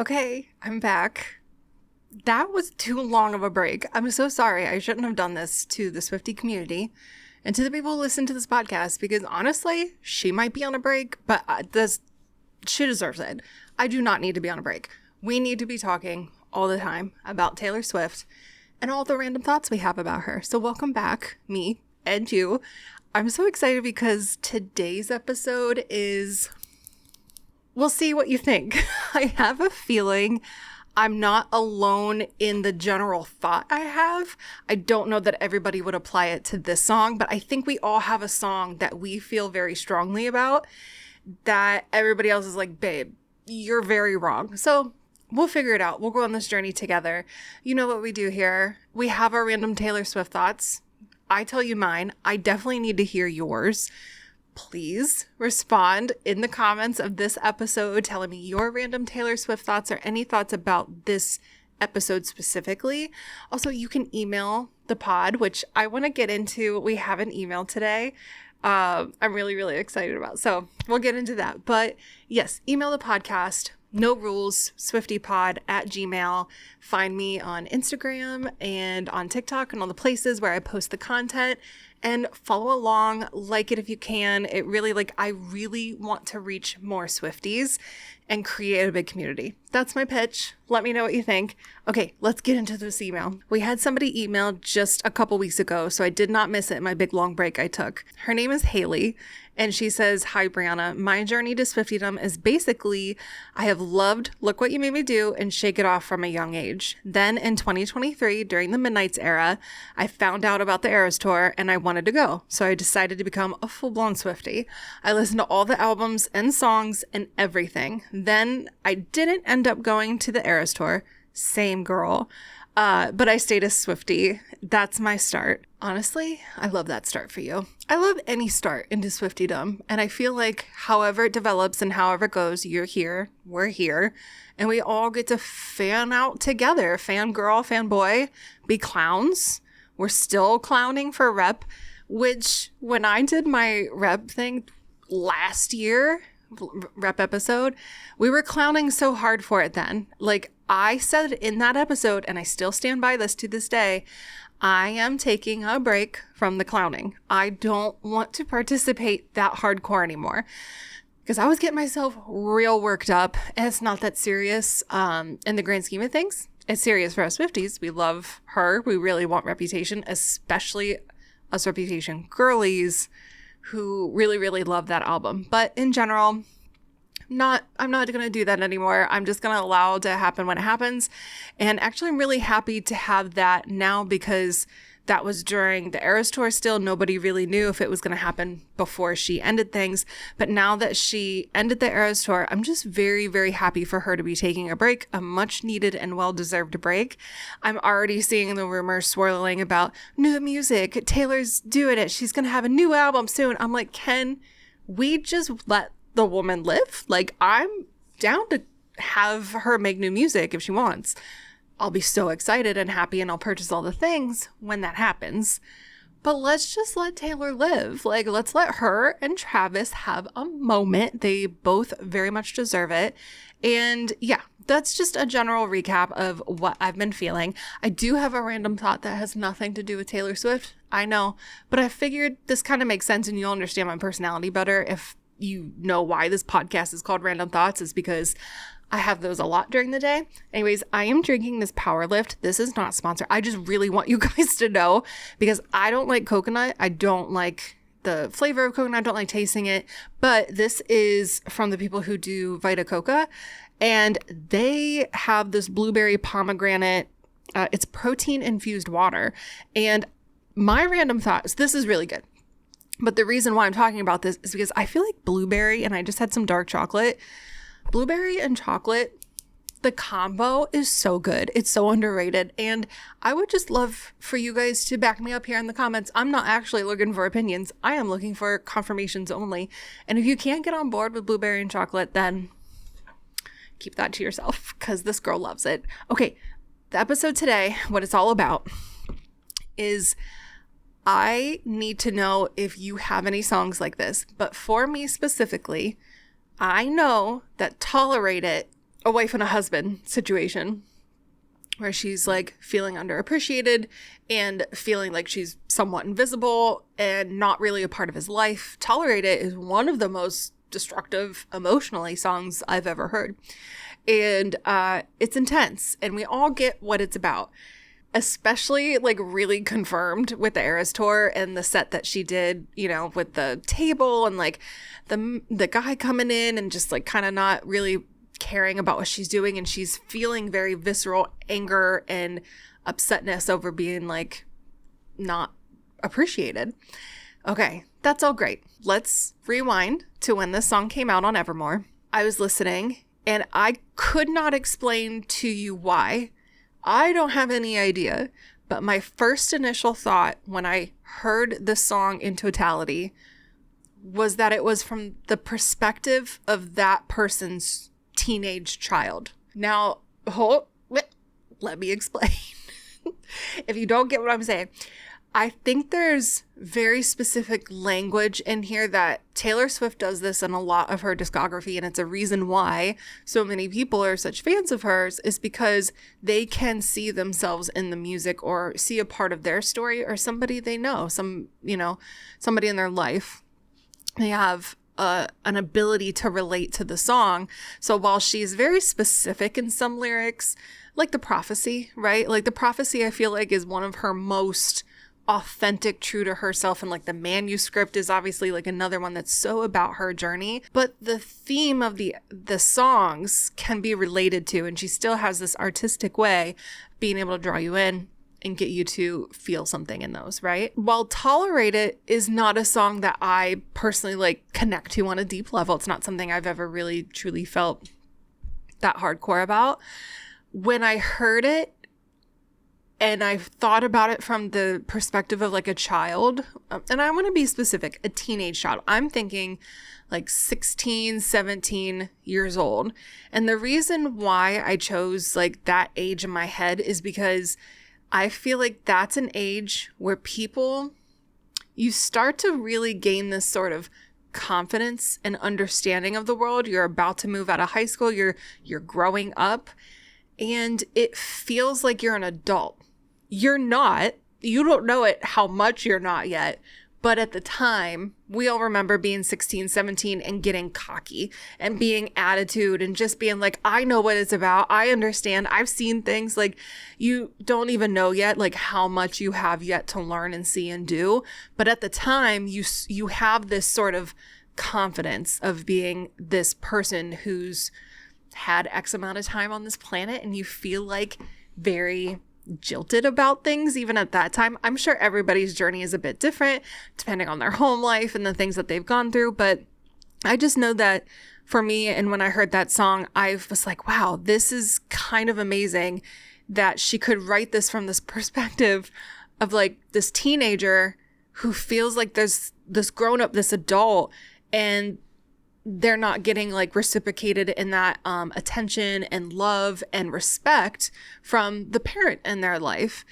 Okay, I'm back. That was too long of a break. I'm so sorry. I shouldn't have done this to the Swiftie community and to the people who listen to this podcast because honestly, she might be on a break, but she deserves it. I do not need to be on a break. We need to be talking all the time about Taylor Swift and all the random thoughts we have about her. So welcome back, me and you. I'm so excited because today's episode is... We'll see what you think. I have a feeling I'm not alone in the general thought I have. I don't know that everybody would apply it to this song, but I think we all have a song that we feel very strongly about that everybody else is like, babe, you're very wrong. So we'll figure it out. We'll go on this journey together. You know what we do here. We have our random Taylor Swift thoughts. I tell you mine. I definitely need to hear yours. Please respond in the comments of this episode telling me your random Taylor Swift thoughts or any thoughts about this episode specifically. Also, you can email the pod, which I want to get into. We have an email today. I'm really, really excited about. So we'll get into that. But yes, email the podcast. No rules, SWIFTIEPod@gmail. Find me on Instagram and on TikTok and all the places where I post the content. And follow along, like it if you can. I really want to reach more Swifties and create a big community. That's my pitch. Let me know what you think. Okay, let's get into this email. We had somebody email just a couple weeks ago, so I did not miss it in my big long break I took. Her name is Haley, and she says, "Hi, Brianna. My journey to Swiftiedom is basically, I have loved Look What You Made Me Do and Shake It Off from a young age. Then in 2023, during the Midnights era, I found out about the Eras Tour and I wanted to go. So I decided to become a full-blown Swiftie. I listened to all the albums and songs and everything. Then I didn't end up going to the Eras Tour. Same girl. But I stayed a Swiftie. That's my start. Honestly, I love that start for you. I love any start into Swiftiedom. And I feel like however it develops and however it goes, you're here, we're here, and we all get to fan out together. Fangirl, fanboy, be clowns. We're still clowning for rep, which when I did my rep thing last year, rep episode, we were clowning so hard for it then. Like I said in that episode, and I still stand by this to this day, I am taking a break from the clowning. I don't want to participate that hardcore anymore because I was getting myself real worked up, and it's not that serious in the grand scheme of things. It's serious for us Swifties. We love her. We really want Reputation, especially us Reputation girlies who really, really love that album. But in general, I'm not going to do that anymore. I'm just going to allow it to happen when it happens. And actually, I'm really happy to have that now because that was during the Eras Tour still. Nobody really knew if it was going to happen before she ended things. But now that she ended the Eras Tour, I'm just very, very happy for her to be taking a break, a much needed and well-deserved break. I'm already seeing the rumors swirling about new music. Taylor's doing it. She's going to have a new album soon. I'm like, can we just let the woman live? Like, I'm down to have her make new music if she wants. I'll be so excited and happy and I'll purchase all the things when that happens. But let's just let Taylor live. Like, let's let her and Travis have a moment. They both very much deserve it. And yeah, that's just a general recap of what I've been feeling. I do have a random thought that has nothing to do with Taylor Swift. I know, but I figured this kind of makes sense and you'll understand my personality better if you know why this podcast is called Random Thoughts, is because I have those a lot during the day. Anyways, I am drinking this Power Lift. This is not sponsored. I just really want you guys to know because I don't like coconut. I don't like the flavor of coconut. I don't like tasting it. But this is from the people who do Vita Coca. And they have this blueberry pomegranate. It's protein infused water. And my random thoughts, this is really good. But the reason why I'm talking about this is because I feel like blueberry, and I just had some dark chocolate. Blueberry and chocolate, the combo is so good. It's so underrated. And I would just love for you guys to back me up here in the comments. I'm not actually looking for opinions. I am looking for confirmations only. And if you can't get on board with blueberry and chocolate, then keep that to yourself because this girl loves it. Okay, the episode today, what it's all about is I need to know if you have any songs like this. But for me specifically, I know that Tolerate It a wife and a husband situation where she's like feeling underappreciated and feeling like she's somewhat invisible and not really a part of his life. Tolerate It is one of the most destructive emotionally songs I've ever heard. And it's intense, and we all get what it's about. Especially like really confirmed with the Eras tour and the set that she did, you know, with the table and like the guy coming in and just like kind of not really caring about what she's doing, and she's feeling very visceral anger and upsetness over being like not appreciated. Okay, that's all great. Let's rewind to when this song came out on Evermore. I was listening and I could not explain to you why. I don't have any idea, but my first initial thought when I heard the song in totality was that it was from the perspective of that person's teenage child. Now, let me explain. If you don't get what I'm saying, I think there's very specific language in here that Taylor Swift does this in a lot of her discography, and it's a reason why so many people are such fans of hers, is because they can see themselves in the music or see a part of their story or somebody they know, somebody in their life. They have an ability to relate to the song. So while she's very specific in some lyrics, like The Prophecy, right? Like The Prophecy, I feel like is one of her most authentic, true to herself, and like the manuscript is obviously like another one that's so about her journey, but the theme of the songs can be related to, and she still has this artistic way being able to draw you in and get you to feel something in those, right? While Tolerate It is not a song that I personally like connect to on a deep level, it's not something I've ever really truly felt that hardcore about. When I heard it, and I thought about it from the perspective of like a child, and I want to be specific, a teenage child. I'm thinking like 16, 17 years old. And the reason why I chose like that age in my head is because I feel like that's an age where you start to really gain this sort of confidence and understanding of the world. You're about to move out of high school. You're growing up, and it feels like you're an adult. You're not. You don't know it how much you're not yet. But at the time, we all remember being 16, 17 and getting cocky and being attitude and just being like, I know what it's about. I understand. I've seen things. Like, you don't even know yet like how much you have yet to learn and see and do. But at the time, you have this sort of confidence of being this person who's had X amount of time on this planet, and you feel like very jilted about things even at that time. I'm sure everybody's journey is a bit different depending on their home life and the things that they've gone through, but I just know that for me, and when I heard that song, I was like, wow, this is kind of amazing that she could write this from this perspective of like this teenager who feels like there's this grown up, this adult, and they're not getting like reciprocated in that attention and love and respect from the parent in their life.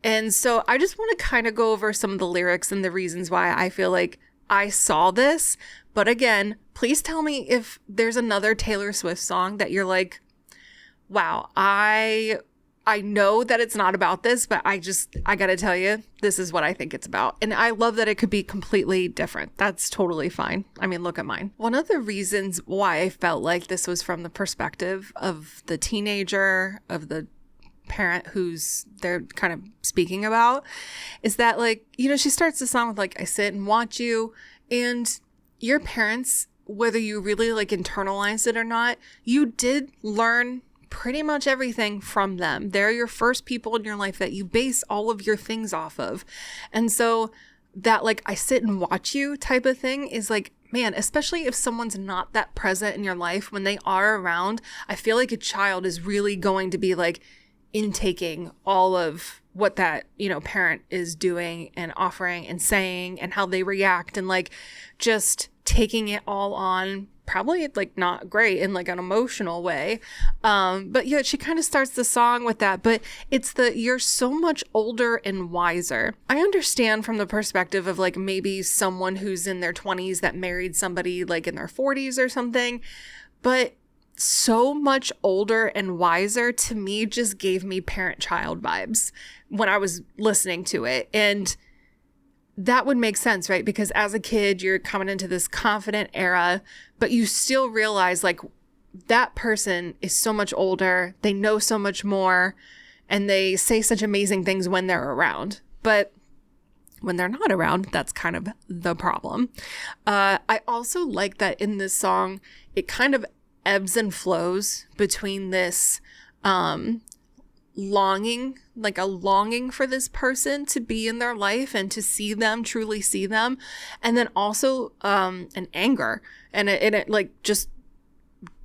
And so I just want to kind of go over some of the lyrics and the reasons why I feel like I saw this. But again, please tell me if there's another Taylor Swift song that you're like, wow, I know that it's not about this, but I gotta tell you, this is what I think it's about. And I love that it could be completely different. That's totally fine. I mean, look at mine. One of the reasons why I felt like this was from the perspective of the teenager, of the parent who's they're kind of speaking about, is that like, you know, she starts the song with like, I sit and watch you, and your parents, whether you really like internalized it or not, you did learn pretty much everything from them. They're your first people in your life that you base all of your things off of. And so that like, I sit and watch you type of thing is like, man, especially if someone's not that present in your life, when they are around, I feel like a child is really going to be like intaking all of what that, you know, parent is doing and offering and saying and how they react, and like just taking it all on, probably like not great in like an emotional way. But yeah, she kind of starts the song with that, but it's you're so much older and wiser. I understand from the perspective of like maybe someone who's in their 20s that married somebody like in their 40s or something, but so much older and wiser, to me just gave me parent-child vibes when I was listening to it. And that would make sense, right? Because as a kid, you're coming into this confident era, but you still realize like that person is so much older, they know so much more, and they say such amazing things when they're around. But when they're not around, that's kind of the problem. I also like that in this song, it kind of ebbs and flows between this longing, like a longing for this person to be in their life and to see them, truly see them, and then also an anger. And it like just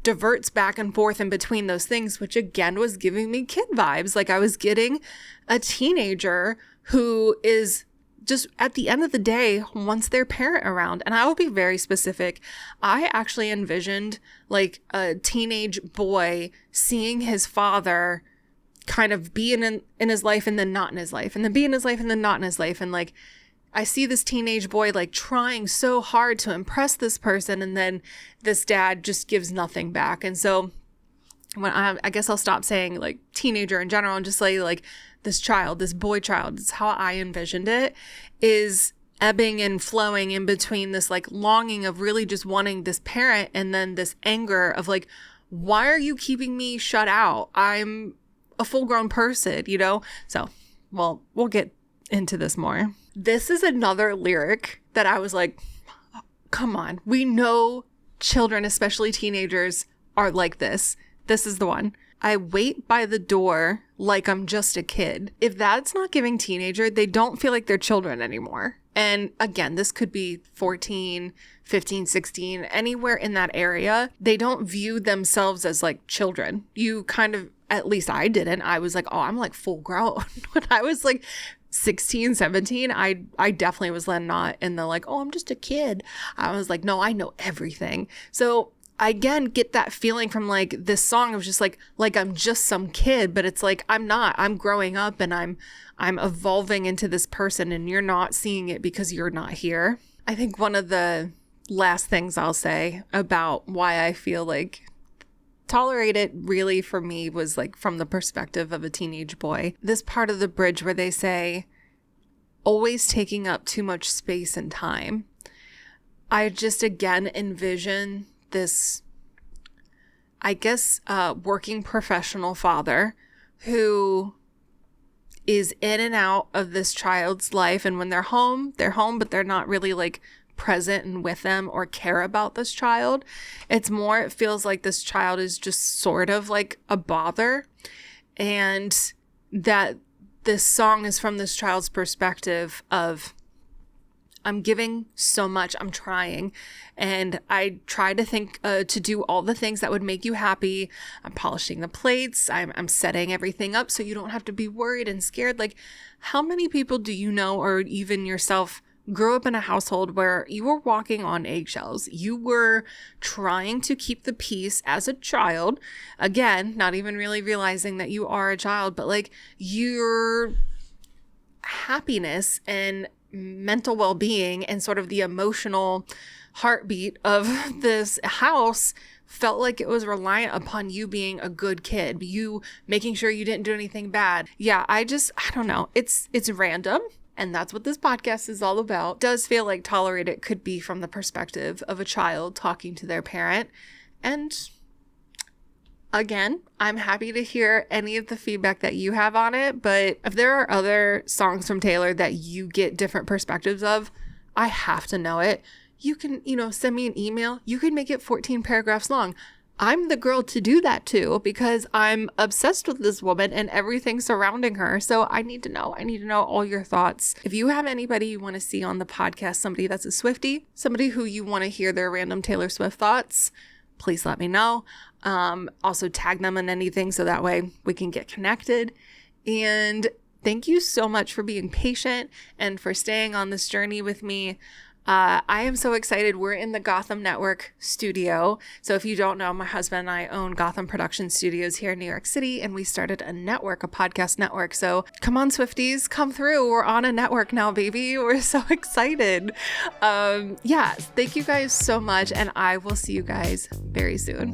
diverts back and forth in between those things, which again was giving me kid vibes. Like I was getting a teenager who is just at the end of the day wants their parent around. And I will be very specific. I actually envisioned like a teenage boy seeing his father kind of be in his life and then not in his life, and then be in his life and then not in his life. And like I see this teenage boy like trying so hard to impress this person, and then this dad just gives nothing back. And so when I guess I'll stop saying like teenager in general and just say like this child, this boy child, it's how I envisioned it, is ebbing and flowing in between this like longing of really just wanting this parent, and then this anger of like, why are you keeping me shut out? I'm a full-grown person, you know? So, well, we'll get into this more. This is another lyric that I was like, oh, come on. We know children, especially teenagers, are like this. This is the one. I wait by the door like I'm just a kid. If that's not giving teenager, they don't feel like they're children anymore. And again, this could be 14, 15, 16, anywhere in that area. They don't view themselves as like children. You kind of, at least I didn't. I was like, oh, I'm like full grown. When I was like 16, 17, I definitely was then not in the like, oh, I'm just a kid. I was like, no, I know everything. So I again get that feeling from like this song of just like I'm just some kid, but it's like I'm not. I'm growing up and I'm evolving into this person, and you're not seeing it because you're not here. I think one of the last things I'll say about why I feel like Tolerate It really for me was like from the perspective of a teenage boy. This part of the bridge where they say, always taking up too much space and time. I just again envision this, I guess, working professional father who is in and out of this child's life. And when they're home, but they're not really like present and with them or care about this child. It's more, it feels like this child is just sort of like a bother. And that this song is from this child's perspective of, I'm giving so much, I'm trying, and I try to think to do all the things that would make you happy. I'm polishing the plates, I'm setting everything up so you don't have to be worried and scared. Like, how many people do you know, or even yourself, grew up in a household where you were walking on eggshells? You were trying to keep the peace as a child. Again, not even really realizing that you are a child, but like your happiness and mental well-being and sort of the emotional heartbeat of this house felt like it was reliant upon you being a good kid, you making sure you didn't do anything bad. Yeah, I don't know. It's random. And that's what this podcast is all about. It does feel like Tolerate It could be from the perspective of a child talking to their parent. And again, I'm happy to hear any of the feedback that you have on it. But if there are other songs from Taylor that you get different perspectives of, I have to know it. You can, send me an email. You can make it 14 paragraphs long. I'm the girl to do that too, because I'm obsessed with this woman and everything surrounding her. So I need to know all your thoughts. If you have anybody you want to see on the podcast, somebody that's a Swiftie, somebody who you want to hear their random Taylor Swift thoughts, please let me know. Also tag them in anything so that way we can get connected. And thank you so much for being patient and for staying on this journey with me. I am so excited. We're in the Gotham Network Studio. So if you don't know, my husband and I own Gotham Production Studios here in New York City, and we started a podcast network. So come on, Swifties, come through. We're on a network now, baby. We're so excited. Thank you guys so much, and I will see you guys very soon.